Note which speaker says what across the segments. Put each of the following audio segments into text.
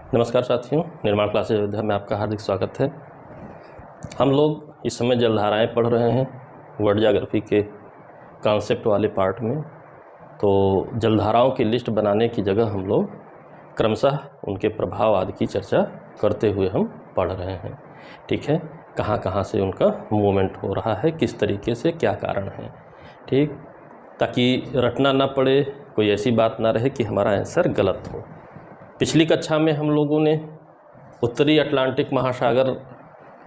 Speaker 1: नमस्कार साथियों, निर्माण क्लासेज अयोध्या में आपका हार्दिक स्वागत है। हम लोग इस समय जलधाराएं पढ़ रहे हैं वर्ड ज्योग्राफी के कॉन्सेप्ट वाले पार्ट में। तो जलधाराओं की लिस्ट बनाने की जगह हम लोग क्रमशः उनके प्रभाव आदि की चर्चा करते हुए हम पढ़ रहे हैं। ठीक है, कहाँ कहाँ से उनका मूवमेंट हो रहा है, किस तरीके से, क्या कारण है, ठीक, ताकि रटना ना पड़े, कोई ऐसी बात ना रहे कि हमारा आंसर गलत हो। पिछली कक्षा में हम लोगों ने उत्तरी अटलांटिक महासागर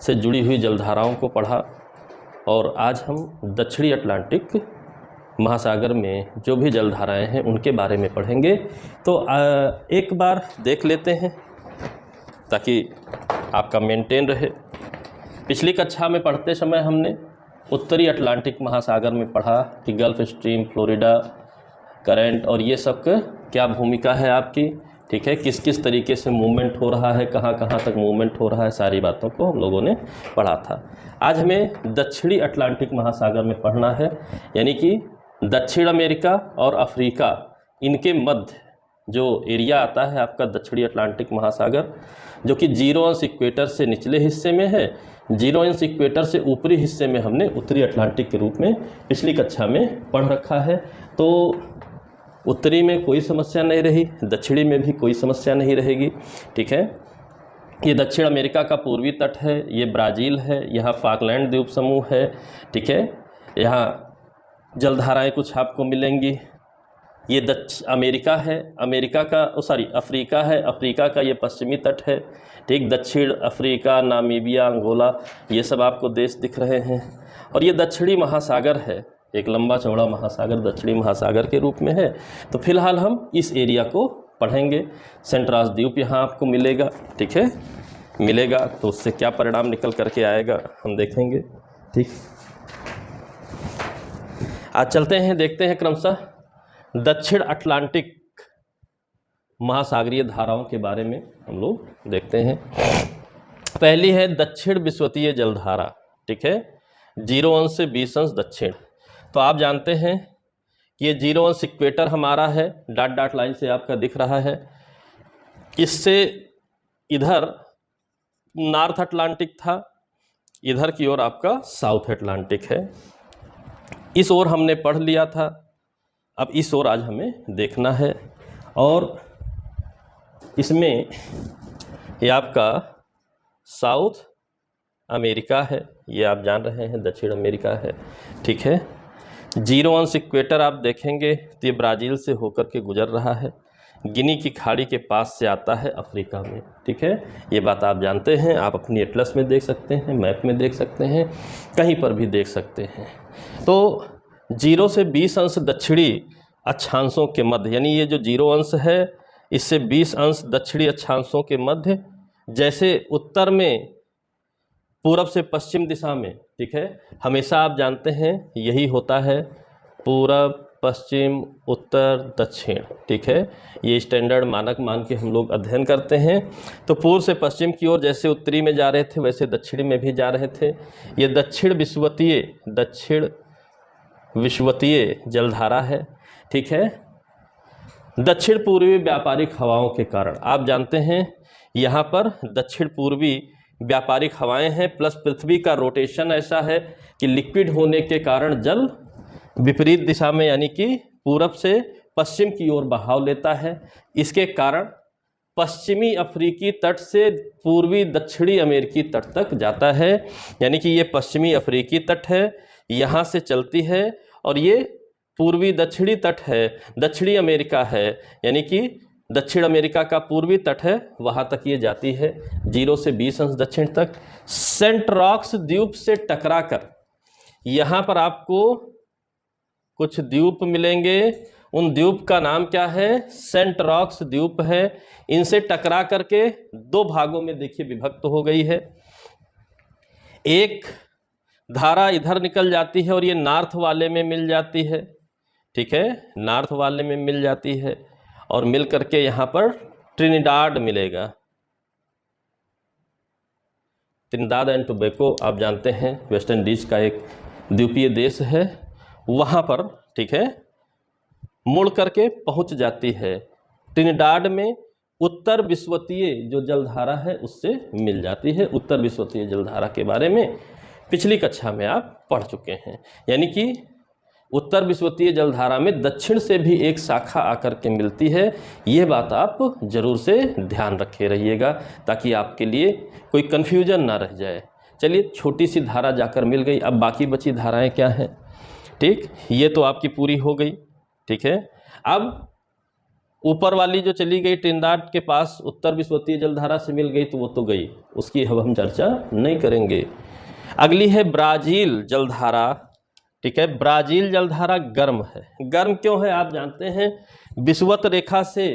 Speaker 1: से जुड़ी हुई जलधाराओं को पढ़ा और आज हम दक्षिणी अटलांटिक महासागर में जो भी जलधाराएं हैं उनके बारे में पढ़ेंगे। तो एक बार देख लेते हैं ताकि आपका मेंटेन रहे। पिछली कक्षा में पढ़ते समय हमने उत्तरी अटलांटिक महासागर में पढ़ा कि गल्फ स्ट्रीम, फ्लोरिडा करंट और ये सब का क्या भूमिका है आपकी, ठीक है, किस किस तरीके से मूवमेंट हो रहा है, कहाँ कहाँ तक मूवमेंट हो रहा है, सारी बातों को हम लोगों ने पढ़ा था। आज हमें दक्षिणी अटलांटिक महासागर में पढ़ना है, यानी कि दक्षिण अमेरिका और अफ्रीका इनके मध्य जो एरिया आता है आपका दक्षिणी अटलांटिक महासागर, जो कि 0° इक्वेटर से निचले हिस्से में है, 0° इक्वेटर से ऊपरी हिस्से में हमने उत्तरी अटलांटिक के रूप में पिछली कक्षा में पढ़ रखा है। तो उत्तरी में कोई समस्या नहीं रही, दक्षिणी में भी कोई समस्या नहीं रहेगी। ठीक है, ये दक्षिण अमेरिका का पूर्वी तट है, ये ब्राज़ील है, यहाँ फाकलैंड द्वीप समूह है। ठीक है, यहाँ जलधाराएं कुछ आपको मिलेंगी। ये अमेरिका है, अमेरिका का अफ्रीका है, अफ्रीका का ये पश्चिमी तट है। ठीक, दक्षिण अफ्रीका, नामीबिया, अंगोला, ये सब आपको देश दिख रहे हैं। और ये दक्षिणी महासागर है, एक लंबा चौड़ा महासागर दक्षिणी महासागर के रूप में है। तो फिलहाल हम इस एरिया को पढ़ेंगे। सेंट्रास द्वीप यहाँ आपको मिलेगा, ठीक है, मिलेगा। तो उससे क्या परिणाम निकल करके आएगा हम देखेंगे। ठीक, आज चलते हैं, देखते हैं क्रमशः दक्षिण अटलांटिक महासागरीय धाराओं के बारे में हम लोग देखते हैं। पहली है दक्षिण विषुवतीय जलधारा। ठीक है, 0° से 20° दक्षिण। तो आप जानते हैं कि ये 0° इक्वेटर हमारा है, डॉट डॉट लाइन से आपका दिख रहा है। इससे इधर नॉर्थ अटलांटिक था, इधर की ओर आपका साउथ अटलांटिक है। इस ओर हमने पढ़ लिया था, अब इस ओर आज हमें देखना है। और इसमें ये आपका साउथ अमेरिका है, ये आप जान रहे हैं दक्षिण अमेरिका है। ठीक है, 0° इक्वेटर आप देखेंगे तो ये ब्राज़ील से होकर के गुजर रहा है, गिनी की खाड़ी के पास से आता है अफ्रीका में। ठीक है, ये बात आप जानते हैं, आप अपनी एटलस में देख सकते हैं, मैप में देख सकते हैं, कहीं पर भी देख सकते हैं। तो 0 से 20° दक्षिणी अक्षांशों के मध्य, यानी ये जो 0° है इससे 20° दक्षिणी अक्षांशों के मध्य, जैसे उत्तर में पूरब से पश्चिम दिशा में, ठीक है, हमेशा आप जानते हैं यही होता है, पूरब, पश्चिम, उत्तर, दक्षिण। ठीक है, ये स्टैंडर्ड मानक मान के हम लोग अध्ययन करते हैं। तो पूर्व से पश्चिम की ओर जैसे उत्तरी में जा रहे थे वैसे दक्षिणी में भी जा रहे थे। ये दक्षिण विषुवतीय जलधारा है। ठीक है, दक्षिण पूर्वी व्यापारिक हवाओं के कारण आप जानते हैं यहाँ पर दक्षिण पूर्वी व्यापारिक हवाएं हैं, प्लस पृथ्वी का रोटेशन ऐसा है कि लिक्विड होने के कारण जल विपरीत दिशा में, यानी कि पूरब से पश्चिम की ओर बहाव लेता है। इसके कारण पश्चिमी अफ्रीकी तट से पूर्वी दक्षिणी अमेरिकी तट तक जाता है, यानी कि ये पश्चिमी अफ्रीकी तट है, यहाँ से चलती है, और ये पूर्वी दक्षिणी तट है, दक्षिणी अमेरिका है, यानी कि दक्षिण अमेरिका का पूर्वी तट है, वहाँ तक ये जाती है 0 से 20° दक्षिण तक। सेंट रॉक्स द्वीप से टकराकर यहाँ पर आपको कुछ द्वीप मिलेंगे, उन द्वीप का नाम क्या है, सेंट रॉक्स द्वीप है। इनसे टकरा करके 2 भागों में देखिए विभक्त हो गई है। एक धारा इधर निकल जाती है और ये नॉर्थ वाले में मिल जाती है। ठीक है, नॉर्थ वाले में मिल जाती है और मिल करके यहाँ पर ट्रिनिडाड मिलेगा। ट्रिनिडाड एंड टोबैगो आप जानते हैं वेस्ट इंडीज का एक द्वीपीय देश है, वहाँ पर, ठीक है, मुड़ करके पहुँच जाती है। ट्रिनिडाड में उत्तर विश्वतीय जो जलधारा है उससे मिल जाती है। उत्तर विश्वतीय जलधारा के बारे में पिछली कक्षा में आप पढ़ चुके हैं। यानी कि उत्तर विश्वतीय जलधारा में दक्षिण से भी एक शाखा आकर के मिलती है। ये बात आप जरूर से ध्यान रखे रहिएगा ताकि आपके लिए कोई कन्फ्यूजन ना रह जाए। चलिए, छोटी सी धारा जाकर मिल गई, अब बाकी बची धाराएं क्या हैं। ठीक, ये तो आपकी पूरी हो गई। ठीक है, अब ऊपर वाली जो चली गई ट्रिनिडाद के पास उत्तर विश्वतीय जलधारा से मिल गई तो वो तो गई, उसकी अब हम चर्चा नहीं करेंगे। अगली है ब्राज़ील जलधारा। ठीक है, ब्राज़ील जलधारा गर्म है। गर्म क्यों है आप जानते हैं, विषुवत रेखा से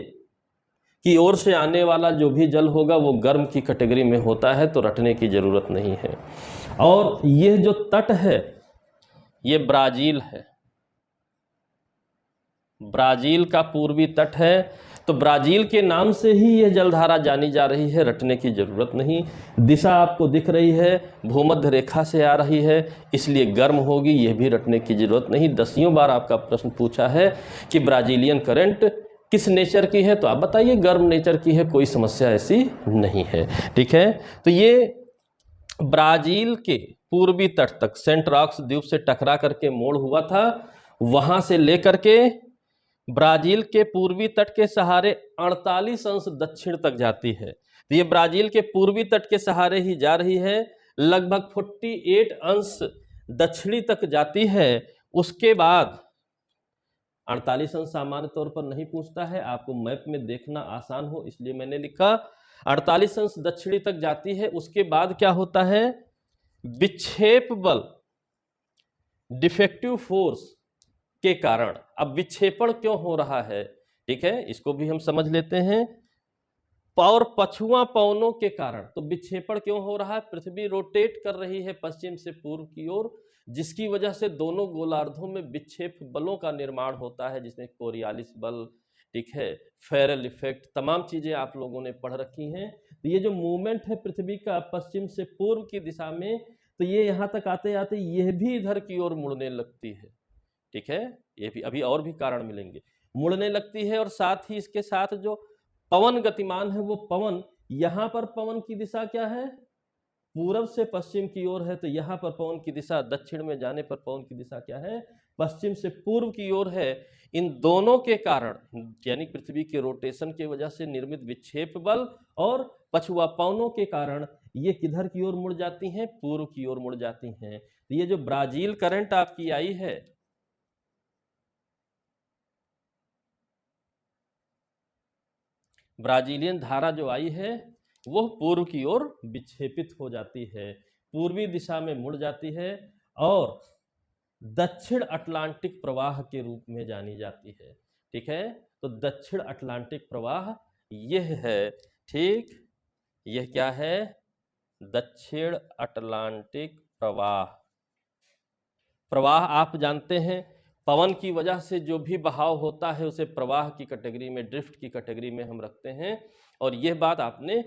Speaker 1: की ओर से आने वाला जो भी जल होगा वो गर्म की कैटेगरी में होता है, तो रटने की ज़रूरत नहीं है। और ये जो तट है ये ब्राज़ील है, ब्राज़ील का पूर्वी तट है, तो ब्राज़ील के नाम से ही यह जलधारा जानी जा रही है, रटने की ज़रूरत नहीं। दिशा आपको दिख रही है, भूमध्य रेखा से आ रही है, इसलिए गर्म होगी, यह भी रटने की ज़रूरत नहीं। दसियों बार आपका प्रश्न पूछा है कि ब्राज़ीलियन करंट किस नेचर की है, तो आप बताइए गर्म नेचर की है, कोई समस्या ऐसी नहीं है। ठीक है, तो ये ब्राज़ील के पूर्वी तट तक सेंट रॉक्स द्वीप से टकरा करके मोड़ हुआ था, वहाँ से लेकर के ब्राज़ील के पूर्वी तट के सहारे 48 अंश दक्षिण तक जाती है। तो ये ब्राज़ील के पूर्वी तट के सहारे ही जा रही है, लगभग 48 अंश दक्षिणी तक जाती है। उसके बाद 48 अंश सामान्य तौर पर नहीं पूछता है, आपको मैप में देखना आसान हो इसलिए मैंने लिखा 48 अंश दक्षिणी तक जाती है। उसके बाद क्या होता है, विक्षेप बल, डिफेक्टिव फोर्स के कारण, अब विक्षेपण क्यों हो रहा है, ठीक है, इसको भी हम समझ लेते हैं। और पछुआ पवनों के कारण, तो विक्षेपण क्यों हो रहा है, पृथ्वी रोटेट कर रही है पश्चिम से पूर्व की ओर, जिसकी वजह से दोनों गोलार्धों में विक्षेप बलों का निर्माण होता है, जिसमें कोरियालिस बल, ठीक है, फेरल इफेक्ट, तमाम चीजें आप लोगों ने पढ़ रखी हैं। तो ये जो मूवमेंट है पृथ्वी का पश्चिम से पूर्व की दिशा में, तो ये यहाँ तक आते आते यह भी इधर की ओर मुड़ने लगती है। ठीक है, ये भी अभी और भी कारण मिलेंगे, मुड़ने लगती है। और साथ ही इसके साथ जो पवन गतिमान है, वो पवन, यहां पर पवन की दिशा क्या है, पूरब से पश्चिम की ओर है, तो यहां पर पवन की दिशा, दक्षिण में जाने पर पवन की दिशा क्या है, पश्चिम से पूर्व की ओर है। इन दोनों के कारण, यानी पृथ्वी के रोटेशन की वजह से निर्मित विक्षेप बल और पछुआ पवनों के कारण ये किधर की ओर मुड़ जाती हैं, पूर्व की ओर मुड़ जाती हैं। तो ये जो ब्राज़ील करंट आपकी आई है, ब्राज़ीलियन धारा जो आई है वो पूर्व की ओर विक्षेपित हो जाती है, पूर्वी दिशा में मुड़ जाती है और दक्षिण अटलांटिक प्रवाह के रूप में जानी जाती है। ठीक है, तो दक्षिण अटलांटिक प्रवाह यह है। ठीक, यह क्या है, दक्षिण अटलांटिक प्रवाह। प्रवाह आप जानते हैं, पवन की वजह से जो भी बहाव होता है उसे प्रवाह की कैटेगरी में, ड्रिफ्ट की कैटेगरी में हम रखते हैं। और यह बात आपने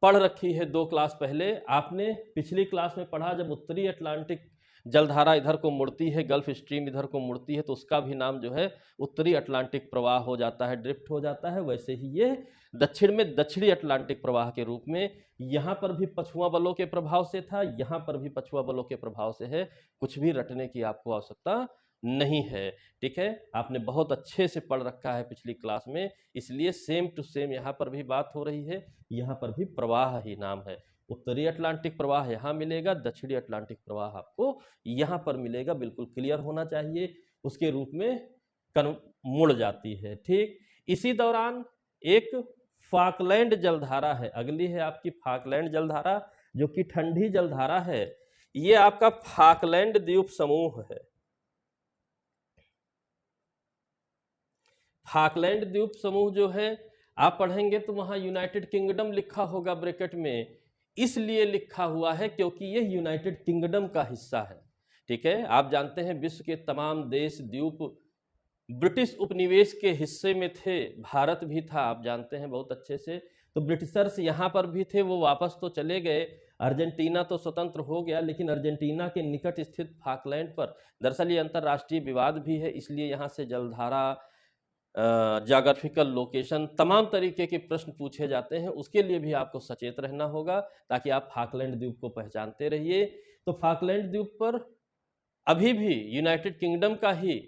Speaker 1: पढ़ रखी है 2 क्लास पहले। आपने पिछली क्लास में पढ़ा, जब उत्तरी अटलांटिक जलधारा इधर को मुड़ती है, गल्फ स्ट्रीम इधर को मुड़ती है, तो उसका भी नाम जो है उत्तरी अटलांटिक प्रवाह हो जाता है, ड्रिफ्ट हो जाता है। वैसे ही ये दक्षिण में दक्षिणी अटलांटिक प्रवाह के रूप में, यहाँ पर भी पछुआ बलों के प्रभाव से था, यहाँ पर भी पछुआ बलों के प्रभाव से है, कुछ भी रटने की आपको आवश्यकता नहीं है। ठीक है, आपने बहुत अच्छे से पढ़ रखा है पिछली क्लास में, इसलिए सेम टू सेम यहाँ पर भी बात हो रही है, यहाँ पर भी प्रवाह ही नाम है। उत्तरी अटलांटिक प्रवाह यहाँ मिलेगा, दक्षिणी अटलांटिक प्रवाह आपको यहाँ पर मिलेगा, बिल्कुल क्लियर होना चाहिए, उसके रूप में मुड़ जाती है। ठीक, इसी दौरान एक फाकलैंड जलधारा है, अगली है आपकी फाकलैंड जलधारा, जो कि ठंडी जलधारा है। ये आपका फाकलैंड द्वीप समूह है। फाकलैंड द्वीप समूह जो है, आप पढ़ेंगे तो वहां यूनाइटेड किंगडम लिखा होगा ब्रैकेट में, इसलिए लिखा हुआ है क्योंकि यह यूनाइटेड किंगडम का हिस्सा है। ठीक है, आप जानते हैं विश्व के तमाम देश द्वीप ब्रिटिश उपनिवेश के हिस्से में थे, भारत भी था, आप जानते हैं बहुत अच्छे से। तो ब्रिटिशर्स यहाँ पर भी थे, वो वापस तो चले गए, अर्जेंटीना तो स्वतंत्र हो गया, लेकिन अर्जेंटीना के निकट स्थित फाकलैंड पर दरअसल ये अंतर्राष्ट्रीय विवाद भी है, इसलिए यहाँ से जलधारा ज्योग्राफिकल लोकेशन, तमाम तरीके के प्रश्न पूछे जाते हैं। उसके लिए भी आपको सचेत रहना होगा ताकि आप फाकलैंड द्वीप को पहचानते रहिए। तो फाकलैंड द्वीप पर अभी भी यूनाइटेड किंगडम का ही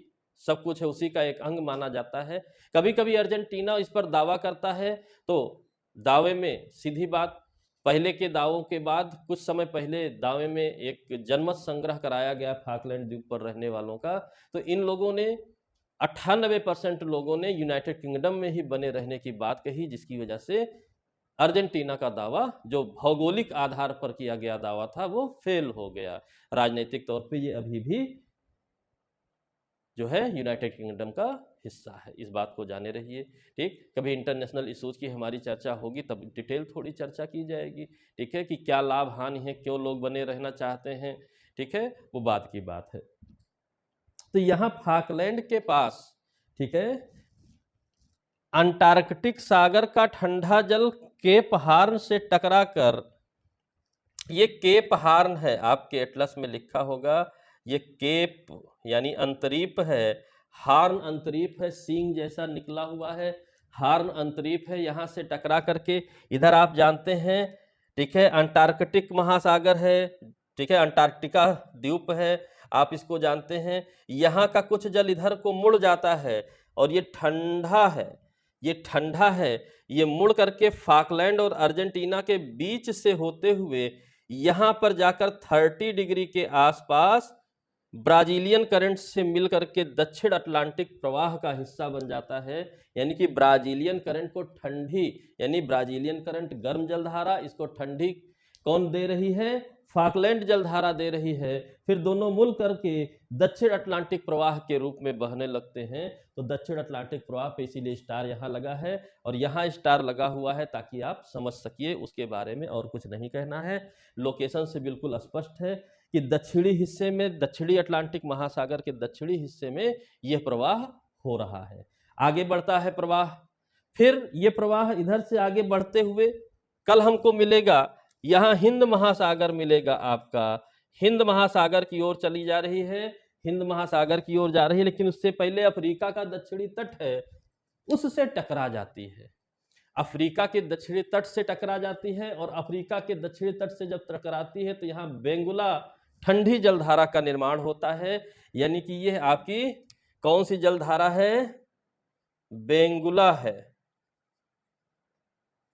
Speaker 1: सब कुछ है, उसी का एक अंग माना जाता है। कभी कभी अर्जेंटीना इस पर दावा करता है, तो दावे में सीधी बात, पहले के दावों के बाद कुछ समय पहले दावे में एक जनमत संग्रह कराया गया फाकलैंड द्वीप पर रहने वालों का, तो इन लोगों ने 98% लोगों ने यूनाइटेड किंगडम में ही बने रहने की बात कही, जिसकी वजह से अर्जेंटीना का दावा जो भौगोलिक आधार पर किया गया दावा था वो फेल हो गया। राजनीतिक तौर पे ये अभी भी जो है यूनाइटेड किंगडम का हिस्सा है, इस बात को जाने रहिए। ठीक, कभी इंटरनेशनल इश्यूज की हमारी चर्चा होगी तब डिटेल थोड़ी चर्चा की जाएगी। ठीक है, कि क्या लाभ हानि है, क्यों लोग बने रहना चाहते हैं, ठीक है, वो बात की बात है। तो यहाँ फाकलैंड के पास, ठीक है, अंटार्कटिक सागर का ठंडा जल केप हार्न से टकराकर, ये केप हार्न है, आपके एटलस में लिखा होगा, ये केप यानी अंतरीप है, हार्न अंतरीप है, सींग जैसा निकला हुआ है, हार्न अंतरीप है, यहां से टकरा करके इधर आप जानते हैं, ठीक है, अंटार्कटिक महासागर है, ठीक है, अंटार्कटिका द्वीप है, आप इसको जानते हैं। यहाँ का कुछ जल इधर को मुड़ जाता है और ये ठंडा है, ये ठंडा है, ये मुड़ करके फाकलैंड और अर्जेंटीना के बीच से होते हुए यहाँ पर जाकर 30 डिग्री के आसपास ब्राजीलियन करंट से मिल करके दक्षिण अटलांटिक प्रवाह का हिस्सा बन जाता है। यानी कि ब्राजीलियन करंट को ठंडी, यानी ब्राजीलियन करंट गर्म जलधारा, इसको ठंडी कौन दे रही है, फाकलैंड जलधारा दे रही है, फिर दोनों मिल करके दक्षिण अटलांटिक प्रवाह के रूप में बहने लगते हैं। तो दक्षिण अटलांटिक प्रवाह पे इसीलिए स्टार यहाँ लगा है और यहाँ स्टार लगा हुआ है ताकि आप समझ सकिए, उसके बारे में और कुछ नहीं कहना है। लोकेशन से बिल्कुल स्पष्ट है कि दक्षिणी हिस्से में, दक्षिणी अटलांटिक महासागर के दक्षिणी हिस्से में यह प्रवाह हो रहा है। आगे बढ़ता है प्रवाह, फिर ये प्रवाह इधर से आगे बढ़ते हुए कल हमको मिलेगा, यहाँ हिंद महासागर मिलेगा आपका, हिंद महासागर की ओर चली जा रही है, हिंद महासागर की ओर जा रही है, लेकिन उससे पहले अफ्रीका का दक्षिणी तट है, उससे टकरा जाती है, अफ्रीका के दक्षिणी तट से टकरा जाती है। और अफ्रीका के दक्षिणी तट से जब टकराती है तो यहाँ बेंगुला ठंडी जलधारा का निर्माण होता है। यानी कि यह आपकी कौन सी जलधारा है, बेंगुला है,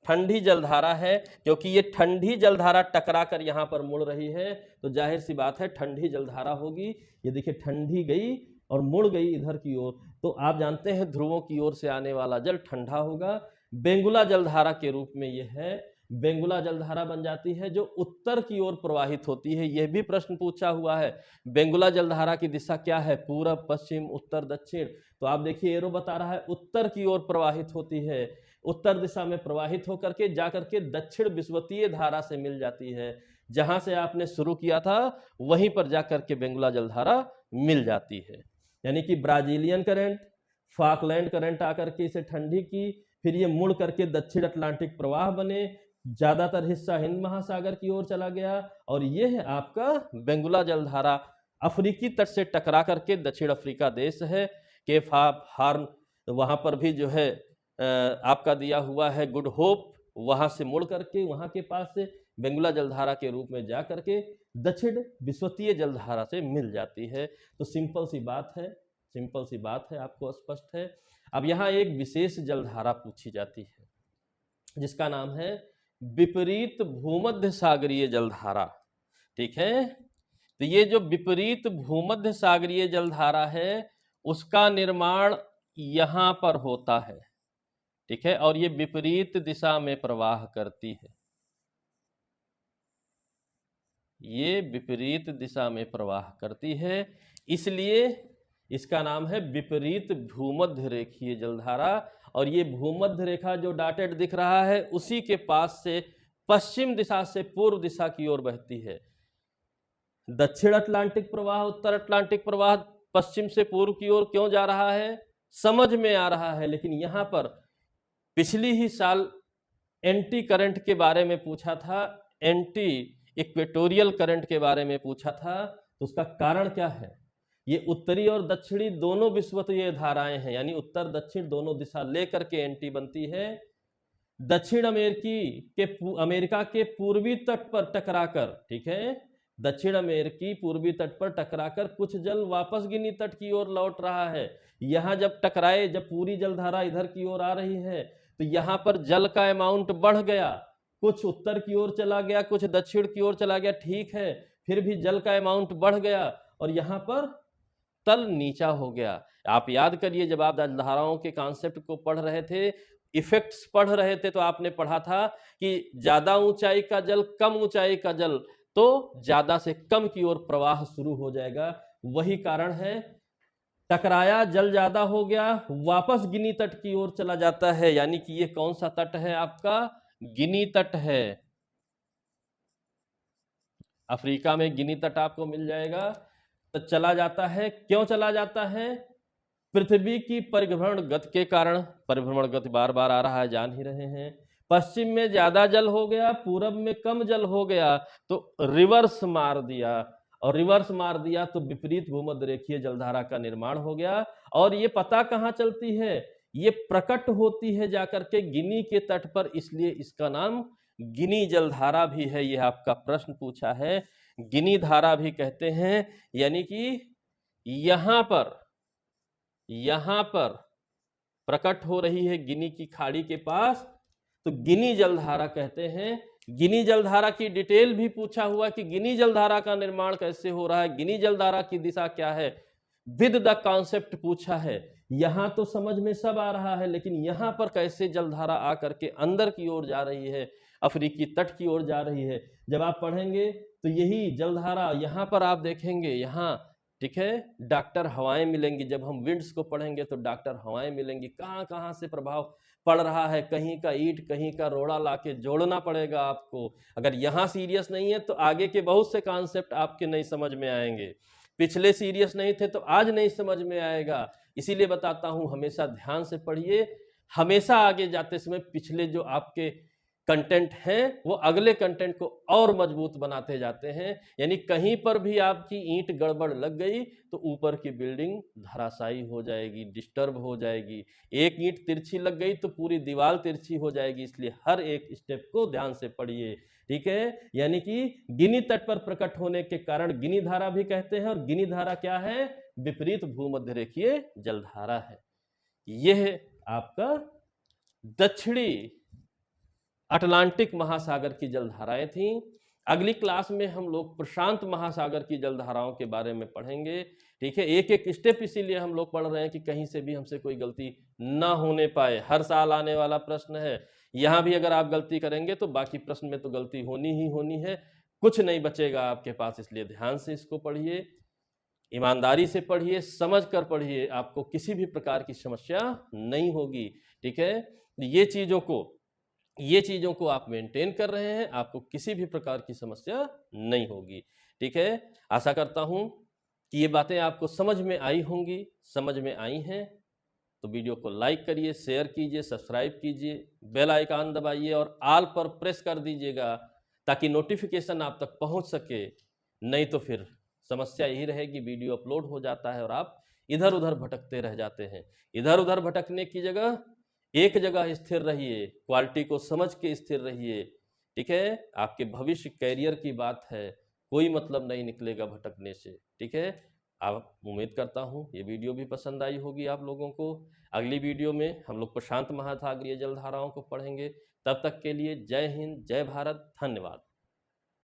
Speaker 1: ठंडी जलधारा है, क्योंकि ये ठंडी जलधारा टकरा कर यहाँ पर मुड़ रही है, तो जाहिर सी बात है ठंडी जलधारा होगी। ये देखिए ठंडी गई और मुड़ गई इधर की ओर, तो आप जानते हैं ध्रुवों की ओर से आने वाला जल ठंडा होगा। बेंगुला जलधारा के रूप में यह है, बेंगुला जलधारा बन जाती है जो उत्तर की ओर प्रवाहित होती है। यह भी प्रश्न पूछा हुआ है, बेंगुला जलधारा की दिशा क्या है, पूरब, पश्चिम, उत्तर, दक्षिण। तो आप देखिए एरो बता रहा है उत्तर की ओर प्रवाहित होती है, उत्तर दिशा में प्रवाहित होकर के जाकर के दक्षिण विषुवतीय धारा से मिल जाती है। जहां से आपने शुरू किया था वहीं पर जाकर के बेंगुला जलधारा मिल जाती है। यानी कि ब्राजीलियन करंट, फाकलैंड करंट आकर के इसे ठंडी की, फिर ये मुड़ करके दक्षिण अटलांटिक प्रवाह बने, ज्यादातर हिस्सा हिंद महासागर की ओर चला गया, और ये है आपका बेंगुला जलधारा। अफ्रीकी तट से टकरा करके दक्षिण अफ्रीका देश है, केप हार्न, वहां पर भी जो है आपका दिया हुआ है गुड होप, वहां से मुड़ करके वहां के पास से बेंगुला जलधारा के रूप में जा करके दक्षिण विषुवतीय जलधारा से मिल जाती है। तो सिंपल सी बात है, सिंपल सी बात है, आपको स्पष्ट है। अब यहाँ एक विशेष जलधारा पूछी जाती है जिसका नाम है विपरीत भूमध्य सागरीय जलधारा। ठीक है, तो ये जो विपरीत भूमध्य सागरीय जलधारा है उसका निर्माण यहां पर होता है। ठीक है, और ये विपरीत दिशा में प्रवाह करती है, ये विपरीत दिशा में प्रवाह करती है, इसलिए इसका नाम है विपरीत भूमध्य रेखीय जलधारा। और ये भूमध्य रेखा जो डॉटेड दिख रहा है उसी के पास से पश्चिम दिशा से पूर्व दिशा की ओर बहती है। दक्षिण अटलांटिक प्रवाह, उत्तर अटलांटिक प्रवाह पश्चिम से पूर्व की ओर क्यों जा रहा है, समझ में आ रहा है। लेकिन यहाँ पर पिछली ही साल एंटी करंट के बारे में पूछा था, एंटी इक्वेटोरियल करंट के बारे में पूछा था, तो उसका कारण क्या है, ये उत्तरी और दक्षिणी दोनों विषुवतीय धाराएं हैं, यानी उत्तर दक्षिण दोनों दिशा लेकर के एंटी बनती है। दक्षिण अमेरिका के पूर्वी तट पर टकराकर, ठीक है, दक्षिण अमेरिकी पूर्वी तट पर टकराकर कुछ जल वापस गिनी तट की ओर लौट रहा है। यहां जब टकराए, जब पूरी जलधारा इधर की ओर आ रही है, तो यहां पर जल का अमाउंट बढ़ गया, कुछ उत्तर की ओर चला गया, कुछ दक्षिण की ओर चला गया, ठीक है, फिर भी जल का अमाउंट बढ़ गया और यहां पर तल नीचा हो गया। आप याद करिए, जब आप जलधाराओं के कॉन्सेप्ट को पढ़ रहे थे, इफेक्ट्स पढ़ रहे थे, तो आपने पढ़ा था कि ज्यादा ऊंचाई का जल, कम ऊंचाई का जल, तो ज्यादा से कम की ओर प्रवाह शुरू हो जाएगा। वही कारण है, टकराया, जल ज्यादा हो गया, वापस गिनी तट की ओर चला जाता है, यानी कि ये कौन सा तट है आपका? गिनी तट है। अफ्रीका में गिनी तट आपको मिल जाएगा। तो चला जाता है, क्यों चला जाता है? पृथ्वी की परिभ्रमण गति के कारण। परिभ्रमण गति बार बार आ रहा है, जान ही रहे हैं। पश्चिम में ज्यादा जल हो गया, पूरब में कम जल हो गया, तो रिवर्स मार दिया, और रिवर्स मार दिया तो विपरीत भूमध्य रेखीय जलधारा का निर्माण हो गया। और ये पता कहां चलती है? ये प्रकट होती है जाकर के गिनी के तट पर, इसलिए इसका नाम गिनी जलधारा भी है। यह आपका प्रश्न पूछा है, गिनी धारा भी कहते हैं, यानी कि यहां पर प्रकट हो रही है गिनी की खाड़ी के पास, तो गिनी जलधारा कहते हैं। गिनी जलधारा की डिटेल भी पूछा हुआ कि गिनी जलधारा का निर्माण कैसे हो रहा है, गिनी जलधारा की दिशा क्या है, विद द कॉन्सेप्ट पूछा है। यहां तो समझ में सब आ रहा है, लेकिन यहां पर कैसे जलधारा आकर के अंदर की ओर जा रही है, अफ्रीकी तट की ओर जा रही है, जब आप पढ़ेंगे तो यही जलधारा यहां पर आप देखेंगे, यहां, ठीक है, डॉक्टर हवाएं मिलेंगी। जब हम विंड्स को पढ़ेंगे तो डॉक्टर हवाएं मिलेंगी, कहां कहां से प्रभाव पड़ रहा है, कहीं का ईंट, कहीं का रोड़ा लाके जोड़ना पड़ेगा आपको। अगर यहां सीरियस नहीं है तो आगे के बहुत से कॉन्सेप्ट आपके नहीं समझ में आएंगे। पिछले सीरियस नहीं थे तो आज नहीं समझ में आएगा। इसीलिए बताता हूं, हमेशा ध्यान से पढ़िए। हमेशा आगे जाते समय पिछले जो आपके कंटेंट हैं वो अगले कंटेंट को और मजबूत बनाते जाते हैं। यानी कहीं पर भी आपकी ईंट गड़बड़ लग गई तो ऊपर की बिल्डिंग धराशायी हो जाएगी, डिस्टर्ब हो जाएगी। एक ईंट तिरछी लग गई तो पूरी दीवार तिरछी हो जाएगी। इसलिए हर एक स्टेप को ध्यान से पढ़िए, ठीक है। यानी कि गिनी तट पर प्रकट होने के कारण गिनी धारा भी कहते हैं। और गिनी धारा क्या है? विपरीत भूमध्य रेखीय जलधारा है। यह आपका दक्षिणी अटलांटिक महासागर की जलधाराएं थीं। अगली क्लास में हम लोग प्रशांत महासागर की जलधाराओं के बारे में पढ़ेंगे, ठीक है। एक एक स्टेप इसीलिए हम लोग पढ़ रहे हैं कि कहीं से भी हमसे कोई गलती ना होने पाए। हर साल आने वाला प्रश्न है, यहां भी अगर आप गलती करेंगे तो बाकी प्रश्न में तो गलती होनी ही होनी है, कुछ नहीं बचेगा आपके पास। इसलिए ध्यान से इसको पढ़िए, ईमानदारी से पढ़िए, समझ कर पढ़िए, आपको किसी भी प्रकार की समस्या नहीं होगी, ठीक है। ये चीजों को आप मेंटेन कर रहे हैं, आपको किसी भी प्रकार की समस्या नहीं होगी, ठीक है। आशा करता हूं कि ये बातें आपको समझ में आई होंगी। समझ में आई हैं तो वीडियो को लाइक करिए, शेयर कीजिए, सब्सक्राइब कीजिए, बेल आइकन दबाइए और ऑल पर प्रेस कर दीजिएगा ताकि नोटिफिकेशन आप तक पहुंच सके। नहीं तो फिर समस्या यही रहेगी, वीडियो अपलोड हो जाता है और आप इधर उधर भटकते रह जाते हैं। इधर उधर भटकने की जगह एक जगह स्थिर रहिए, क्वालिटी को समझ के स्थिर रहिए, ठीक है। आपके भविष्य कैरियर की बात है, कोई मतलब नहीं निकलेगा भटकने से, ठीक है। आप उम्मीद करता हूँ ये वीडियो भी पसंद आई होगी आप लोगों को। अगली वीडियो में हम लोग प्रशांत महासागरीय जलधाराओं को पढ़ेंगे। तब तक के लिए जय हिंद, जय भारत, धन्यवाद।